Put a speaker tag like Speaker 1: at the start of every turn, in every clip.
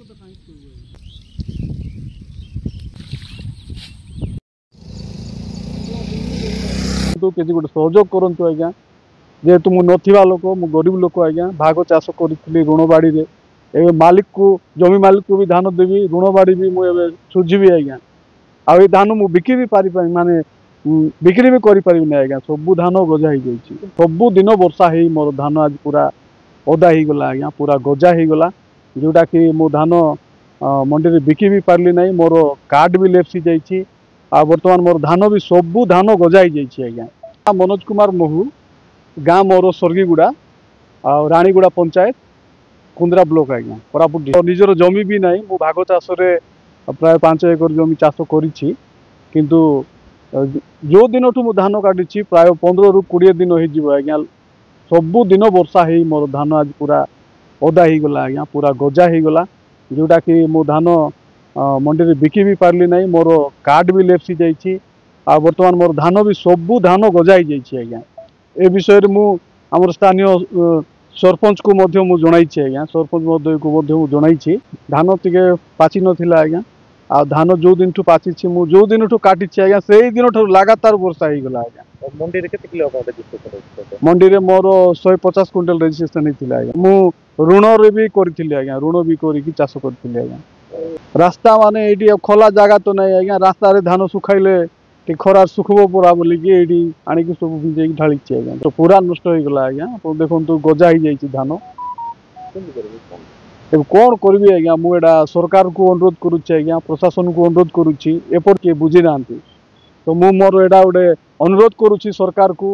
Speaker 1: किसी गोटे सहयोग करूँ आज्ञा जेहेतु मु नथिबा लोक मु गरीब लोक आज्ञा भाग चाष करी ऋण बाड़ी रे ए मालिक को जमी मालिक को भी धान देवी ऋण बाड़ी भी मुझे सुझीबी आज्ञा आ धान मु बिकी भी पारि माने बिक्री भी करि परिबि नै आज्ञा सबु धान गजा ही जाइछि सबु दिन वर्षा हे मोर धान आज पूरा ओदा ही गला आज्ञा पूरा गजा ही गला जोटा कि मु धान मंडी रे बिकी भी पारली नै मोर कार्ड भी लेप्सी जाइछि आ वर्तमान मोर धान भी सबु धान गजा ही जाइछि आज्ञा मनोज कुमार महू गाँ मोर स्वर्गीगुड़ा आ रानीगुड़ा पंचायत कुंद्रा ब्लॉक आज्ञा कोरापुट निजर जमी भी ना मु भाग चाष प्राय 5 एकर जमी चाष करिछि किंतु जो दिन ठू धान काटी प्राय 15 रु 20 दिन हो आज्ञा सबु दिन वर्षा ही मोर धान आज पूरा ओदा ही गला आज्ञा पूरा गजा ही गला जोटा कि मो धान मंडी रे बिकी भी पारली नै मोर कार्ड भी लेप्सी जाइछि आ वर्तमान मोर धान भी सबु धान गजा ही जाइछि आज्ञा ए विषय रे मु हमर स्थानीय सरपंच को मध्य मु जणाइछि आज्ञा सरपंच महोदय को मध्य मु जणाइछि धान टिके पाचि नथिला आज्ञा आ धान जो दिन ठू पाचि मु जो दिन ठू काटी आज्ञा से दिन ठू लगातार वर्षा ही गला आज्ञा
Speaker 2: मंडी रे केते किलो रजिस्ट्रेशन
Speaker 1: मंडी रे मोर 150 क्विंटल रजिस्ट्रेशन हेतिला आज्ञा मु ऋण रे भी करथिली आज्ञा ऋण भी करिकि चाष करथिली आज्ञा रास्ता माने एडी खोला जागा तो नै आज्ञा रास्ता रे धान सुखाइले टी खरा सुखबो पूरा बोली कि एडी आनी कि सब भिजे कि ढालिछि आज्ञा तो पूरा नष्ट हो गला आज्ञा तो देखंतु गजा ही जाइछि धान कौन करी आज्ञा मु एडा सरकार को अनुरोध करुच्ची आज्ञा प्रशासन को अनुरोध करुच्ची एपट किए बुझी ना तो मु मोर एडा गोटे अनुरोध करुच्ची सरकार को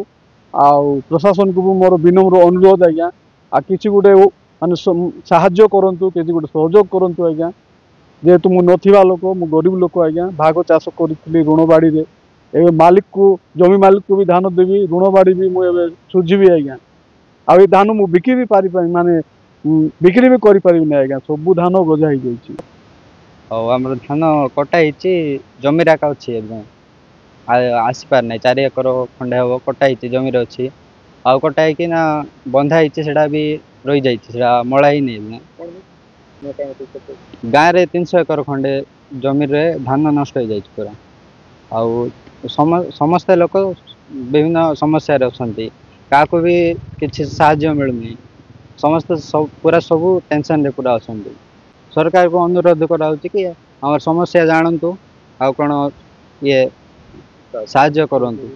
Speaker 1: आ प्रशासन को मोर विनम्र अनुरोध आज्ञा आ किसी गोटे माने साहाय्य करंतु किसी गोटे सहयोग करंतु आज्ञा जेहेतु मु नथिबा लोक मु गरीब लोक आज्ञा भाग चाष करी ऋण बाड़ी रे ए मालिक को जमी मालिक को भी धान देवी ऋण बाड़ी भी मुझे सुझीबी आज्ञा आ धान मु बिकी भी पारि माने बिक्री भी करि परिबि नै आज्ञा सबु धान गजा ही जाइछि
Speaker 3: और हमर धान कटा हिची जमी राका अछि एकदम आसी पार नै 4 एकर खंडे हो कटा हिची जमी रे अछि आ कटा है कि ना बंधा हिची सेडा भी रहि जाइछि सेडा मळा ही नै गाँ रे 300 एकर खंडे जमी रे धान नष्ट हो जाइछि पूरा आ समस्त लोक विभिन्न समस्या रे अछंती काको भी किछि साहाय्य मिलुनी समस्त सब पूरा सब टेंशन रे पूरा अछंती सरकार को अनुरोध कराउछि कि हमर समस्या जानंतु आ कोन ये साहाय्य करंतु।